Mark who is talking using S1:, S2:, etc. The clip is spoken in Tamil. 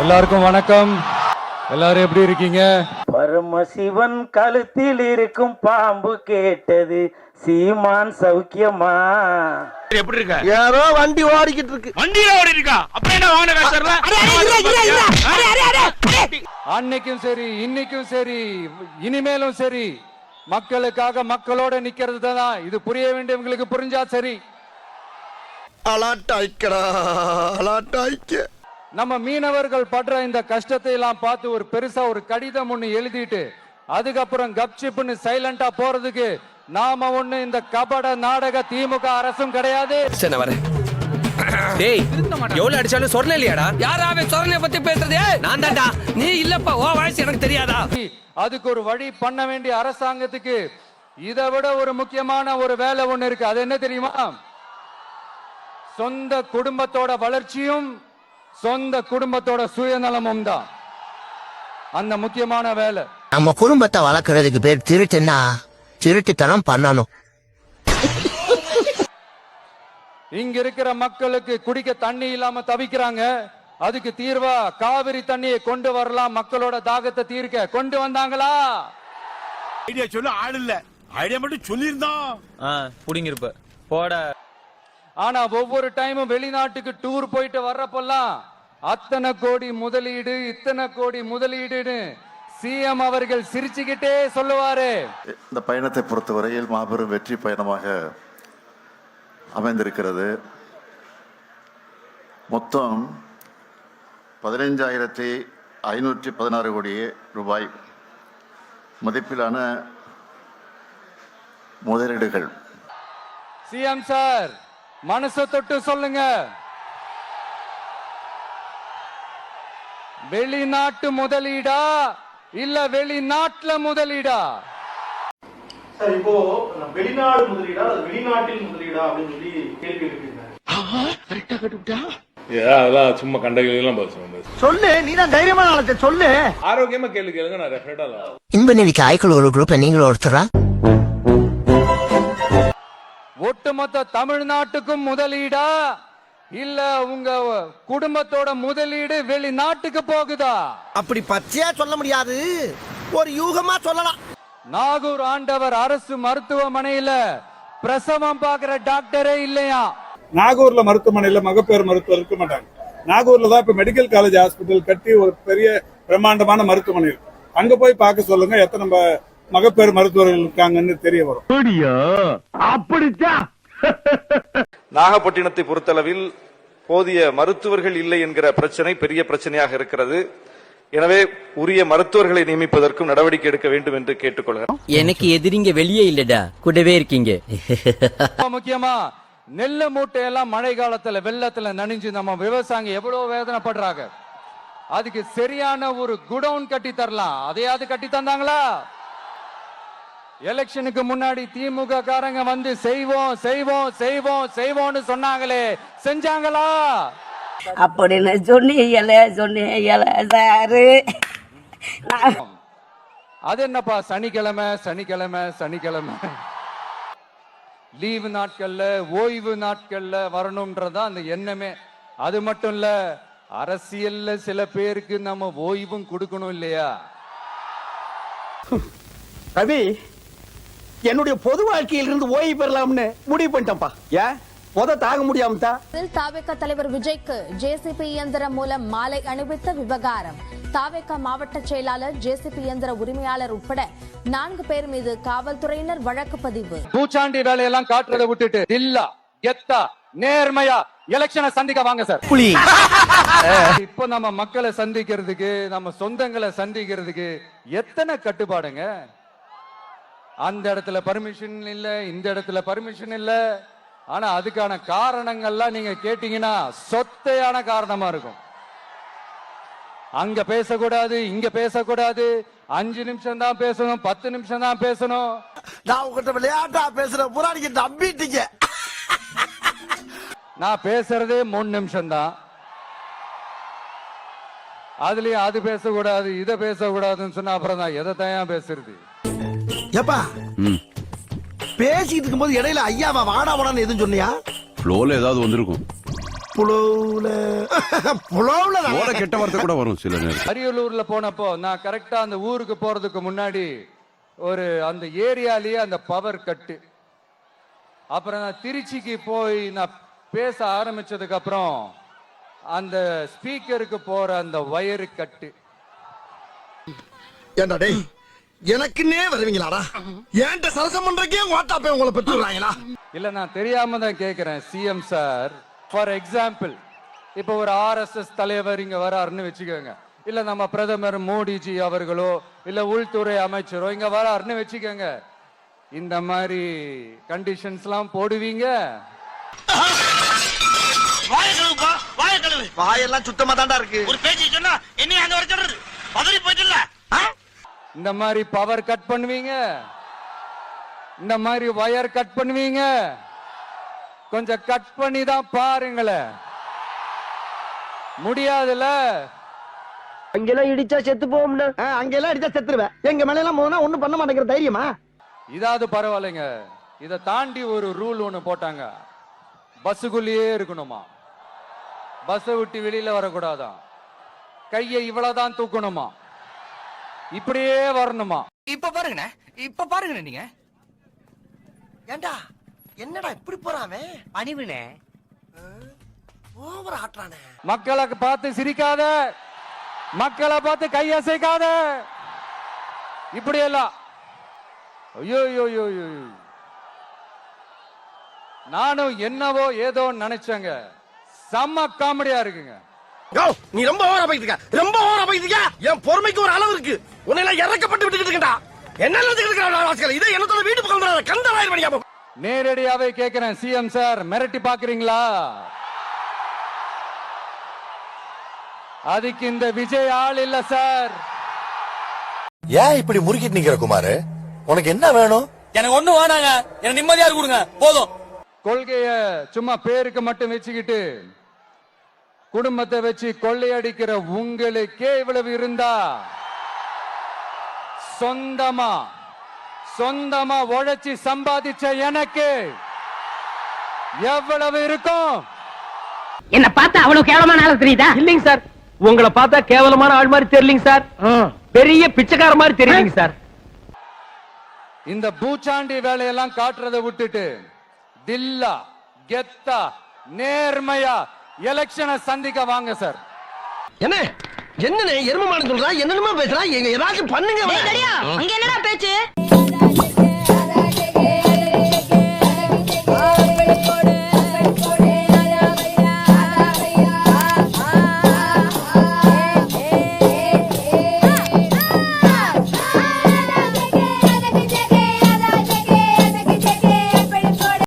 S1: எல்லாருக்கும் வணக்கம். எல்லாரும் எப்படி இருக்கீங்க?
S2: பரமசிவன் கழுத்தில் இருக்கும் பாம்பு கேட்டது சீமான் சௌக்கியமா?
S3: எப்படி இருக்க?
S2: யாரோ வண்டி ஓடிக்கிட்டு இருக்கு.
S3: வண்டியில ஓடி இருக்கா? அப்ப என்ன வாங்கின காசர்ல?
S1: அன்னைக்கும் சரி, இன்னைக்கும் சரி, இனிமேலும் சரி, மக்களுக்காக மக்களோட நிக்கிறது தான். இது புரிய வேண்டியவங்களுக்கு புரிஞ்சா சரி. நம்ம மீனவர்கள் படுற இந்த கஷ்டத்தை எல்லாம் பார்த்து ஒரு பெருசா ஒரு கடிதம் ஒண்ணு எழுதிட்டு அதுக்கப்புறம் கப்சிப்னு சைலண்டா போறதுக்கு நாம ஒண்ணு இந்த கபட நாடக திமுக அரசும் கிடையாது.
S4: டேய் எவ்வளவு அடிச்சாலும் சொரல இல்லையாடா?
S5: யாராவே சொரணைய பத்தி பேசுறதே? நான் தான்டா. நீ இல்லப்பா, ஓ வாய்ஸ் எனக்கு தெரியாதா?
S1: அதுக்கு ஒரு வழி பண்ண வேண்டிய அரசாங்கத்துக்கு இதை விட ஒரு முக்கியமான ஒரு வேலை ஒண்ணு இருக்கு. அது என்ன தெரியுமா? சொந்த குடும்பத்தோட வளர்ச்சியும் சொந்த குடும்பத்தோட சுயநலமும் தான் அந்த முக்கியமான வேலை.
S6: நம்ம குடும்பத்தை வளர்க்கறதுக்கு பேர் திருட்டுன்னா திருட்டுத்தனம் பண்ணணும்.
S1: இங்க இருக்கிற மக்களுக்கு குடிக்க தண்ணி இல்லாம தவிக்கிறாங்க. அதுக்கு தீர்வா காவிரி தண்ணியை கொண்டு வரலாம். மக்களோட தாகத்தை தீர்க்க கொண்டு வந்தாங்களா?
S3: ஐடியா சொல்ல ஆள் இல்ல. ஐடியா மட்டும் சொல்லிருந்தோம்.
S4: புடிங்க இருப்ப போட.
S1: ஆனா ஒவ்வொரு டைமும் வெளிநாட்டுக்கு டூர் போயிட்டு வர்றப்பெல்லாம் அத்தனை கோடி முதலீடு, இத்தனை கோடி முதலீடுன்னு சிஎம் அவர்கள் சிரிச்சுக்கிட்டே சொல்லுவாரு.
S7: இந்த பயணத்தை பொறுத்தவரையில் மாபெரும் வெற்றி பயணமாக அமைந்திருக்கிறது. மொத்தம் 15,516 கோடி ரூபாய் மதிப்பிலான முதலீடுகள்.
S1: சிஎம் சார், மனசை தொட்டு சொல்லுங்க, வெளிநாட்டு முதலீடா இல்ல வெளிநாட்டுல முதலீடா?
S8: சார், இப்போ வெளிநாடு முதலீடா வெளிநாட்டில் முதலீடா அப்படின்னு சொல்லி கேள்வி எழுப்பியிருக்காங்க.
S9: அதெல்லாம் சும்மா கண்டகிலாம்
S2: சொல்லு, நீ தான் தைரியமான ஆளத்தை சொல்லு.
S9: ஆரோக்கியமா கேள்வி கேளுங்க, நான் ரெஃபரேட்டா.
S6: இன்பநிதிக்கு ஆய்க்குள் ஒரு குரூப் நீங்களும் ஒருத்தரா?
S1: ஒட்டுமொத்த தமிழ்நாட்டுக்கும் முதலீடா இல்ல உங்க குடும்பத்தோட முதலீடு வெளிநாட்டுக்கு போகுதா?
S2: அப்படி பச்சையா சொல்ல முடியாது, ஒரு யூகமா சொல்லலாம்.
S1: நாகூர் ஆண்டவர் அரசு மருத்துவமனையில பிரசவம் பார்க்கிற டாக்டரே இல்லையா?
S10: நாகூர்ல மருத்துவமனையில மகப்பேறு மருத்துவர் இருக்க மாட்டாங்க. நாகூர்ல தான் இப்ப மெடிக்கல் காலேஜ் ஹாஸ்பிட்டல் கட்டி ஒரு பெரிய பிரம்மாண்டமான மருத்துவமனை இருக்கு. அங்க போய் பார்க்க சொல்லுங்க, எத்தனை மகப்பேறு மருத்துவர்கள் இருக்காங்கன்னு தெரிய வரும்.
S11: நாகப்பட்டினத்தை பொறுத்தளவில் போதிய மருத்துவர்கள் இல்லை என்கிற பிரச்சனை பெரிய பிரச்சனையாக இருக்கிறது. எனவே உரிய மருத்துவர்களை நியமிப்பதற்கும் நடவடிக்கை எடுக்க வேண்டும் என்று கேட்டுக்கொள்கிறேன்.
S5: எனக்கு எதிரிங்க வெளியே இல்லடா, கூடவே இருக்கீங்க.
S1: முக்கியமா நெல்ல மூட்டையெல்லாம் மழை காலத்துல வெள்ளத்துல நனைஞ்சு நம்ம விவசாயிங்க எவ்வளவு வேதனைப்படுறாங்க. அதுக்கு சரியான ஒரு குடவுன் கட்டி தரலாம். அதையாவது கட்டி தந்தாங்களா? எலெக்ஷனுக்கு முன்னாடி திமுக காரங்க வந்து செய்வோம் செய்வோம் செய்வோம் செய்வோம்னு சொன்னாங்களே, செஞ்சாங்களா?
S12: அப்படின்னு சொன்னீங்களே.
S1: அது என்னப்பா சனிக்கிழமை சனிக்கிழமை சனிக்கிழமை லீவு நாட்கள்ல ஓய்வு நாட்கள்ல வரணும்ன்றதா அந்த எண்ணமே. அது மட்டும் இல்ல, அரசியல்ல சில பேருக்கு நம்ம ஓய்வும் கொடுக்கணும் இல்லையா?
S2: ரவி, என்னுடைய பொது வாழ்க்கையில் இருந்து ஓய்வு பெறலாம்னு முடிவு பண்ணிட்டேன்ப்பா. ஏன் தாங்க முடியாம தான்.
S13: தாவேகா தலைவர் விஜய்க்கு ஜேசிபி இயந்திரம் மூலம் மாலை அணிவித்த விவகாரம். தாவேகா மாவட்ட செயலாளர், ஜேசிபி இயந்திர உரிமையாளர் உட்பட 4 பேர் மீது காவல்துறையினர் வழக்கு பதிவு.
S1: பூச்சாண்டி வேலையெல்லாம் காட்டுறதை விட்டுட்டு இல்ல கெத்தா நேர்மையா எலெக்ஷனை சந்திக்க வாங்க சார். இப்ப நம்ம மக்களை சந்திக்கிறதுக்கு, நம்ம சொந்தங்களை சந்திக்கிறதுக்கு எத்தனை கட்டுப்பாடுங்க. அந்த இடத்துல பர்மிஷன் இல்ல, இந்த இடத்துல பர்மிஷன் இல்ல. ஆனா அதுக்கான காரணங்கள்லாம் நீங்க கேட்டீங்கன்னா சொத்தையான காரணமா இருக்கும். அங்க பேசக்கூடாது, இங்க பேசக்கூடாது, 5 நிமிஷம் தான் பேசணும், 10 நிமிஷம் தான் பேசணும்.
S2: நான் உங்ககிட்ட விளையாட்டா பேசுறேன், புராணிக்கு நம்பிட்டீங்க.
S1: நான் பேசுறதே 3 நிமிஷம் தான். அதுலயும் அது பேசக்கூடாது, இதை பேசக்கூடாதுன்னு சொன்னா அப்புறம் தான் எதை தான் பேசுறது?
S2: ஏப்பா, பேசிட்டு இருக்கும்போது இடையில ஐயாவா வாடா வாடான்னு எதுவும் சொன்னியா?
S9: ஃப்ளோல ஏதாவது வந்திருக்கும்.
S3: ஓட கெட்ட வார்த்தை கூட வரும் சில நேரம்.
S1: அரியலூர்ல போனப்போ நான் கரெக்டா அந்த ஊருக்கு போறதுக்கு முன்னாடி அந்த ஏரியாலேயே அந்த பவர் கட்டு. அப்புறம் நான் திருச்சிக்கு போய் நான் பேச ஆரம்பிச்சதுக்கு அப்புறம் அந்த ஸ்பீக்கருக்கு போற அந்த வயரு கட்டு.
S2: ஏண்டா டேய் எனக்குன்னே வருவீங்களாடா? ஏன்ட்ட சரசம் பண்றக்கே வாட்டாப்பே உங்களை பெற்றுறாங்களா?
S1: இல்ல நான் தெரியாம தான் கேக்குறேன் சிஎம் சார். ஃபார் எக்ஸாம்பிள் இப்ப ஒரு RSS தலைவர் இங்க வராருன்னு வச்சுக்கோங்க, இல்ல நம்ம பிரதமர் மோடிஜி அவர்களோ இல்ல உள்துறை அமைச்சரோ இங்க வராருன்னு வச்சுக்கோங்க, இந்த மாதிரி கண்டிஷன்ஸ் எல்லாம் போடுவீங்க?
S2: வாயெல்லாம் சுத்தமா தாண்டா இருக்கு.
S3: ஒரு பேச்சு சொன்னா என்ன அங்க வர சொல்றது? பதறி போயிட்டுல.
S1: இந்த மாதிரி பவர் கட் பண்ணுவீங்க, இந்த மாதிரி வயர் கட் பண்ணுவீங்க. கொஞ்சம் கட் பண்ணி தான் பாருங்களேன். முடியாதுல.
S2: அங்கெல்லாம் இடிச்சா செத்து போகும்னா அங்கெல்லாம் இடிச்சா செத்துருவேன். எங்க மேல எல்லாம் போனா ஒண்ணும் பண்ண மாட்டேங்கிற தைரியமா?
S1: இதாவது பரவாயில்லைங்க. இதை தாண்டி ஒரு ரூல் ஒண்ணு போட்டாங்க. பஸ்ஸுக்குள்ளேயே இருக்கணுமா, பஸ்ஸை விட்டு வெளியில வரக்கூடாதான், கையை இவ்வளவுதான் தூக்கணுமா, இப்படியே வரணுமா.
S5: இப்ப பாருங்க நீங்க
S2: ஏண்டா என்னடா இப்படி போறாமே?
S5: பணிவுனே
S2: ஓவர் ஆட்றானே.
S1: மக்களை பார்த்து சிரிக்காத, மக்களை பார்த்து கையசைக்காத, இப்படி எல்லாம். ஐயோ நானும் என்னவோ ஏதோ நினைச்சேங்க. செம்ம காமெடியா இருக்குங்க.
S2: நீ ரொம்ப ஓவரா போயிட்டு இருக்க, ரொம்ப ஓவரா போயிட்டு இருக்க. என் பொறுமைக்கு ஒரு அளவு இருக்கு. உன்னை எல்லாம் இறக்கப்பட்டு விட்டுக்கிட்டு இருக்கா. என்ன நினைச்சுக்கிட்டு இதை என்னத்தோட வீட்டு பக்கம் கந்தராயிரம் பண்ணிக்காம.
S1: நேரடியாவே கேக்குறேன் சிஎம் சார், மிரட்டி பாக்குறீங்களா? அதுக்கு இந்த விஜய் ஆள் இல்ல சார்.
S6: ஏன் இப்படி முறுக்கிட்டு நிக்கிற குமாரு? உனக்கு என்ன வேணும்?
S5: எனக்கு ஒண்ணு வேணாங்க, எனக்கு நிம்மதியா கொடுங்க போதும்.
S1: கொள்கைய சும்மா பேருக்கு மட்டும் வச்சுக்கிட்டு குடும்பத்தை வச்சு கொள்ளையடிக்கிற உங்களுக்கே இவ்வளவு இருந்தா, சொந்தமா உழைச்சி சம்பாதிச்ச எனக்கு எவ்வளவு இருக்கும்?
S12: என்ன பார்த்தா அவ்வளவு கேவலமான ஆளு தெரியுதா?
S2: இல்லைங்க சார், உங்களை பார்த்தா கேவலமான ஆள் மாதிரி தெரியலங்க சார். பெரிய பிச்சைக்கார மாதிரி தெரியுங்க சார்.
S1: இந்த பூச்சாண்டி வேலையெல்லாம் காட்டுறதை விட்டுட்டு தில்லா கெத்தா நேர்மையா எலெக்ஷனை சந்திக்க வாங்க சார்.
S2: என்ன எரும மாடு சொல்றா, என்னென்னமா பேசுறா? ஏதாச்சும் பண்ணுங்க.
S12: அங்க என்னடா பேச்சு?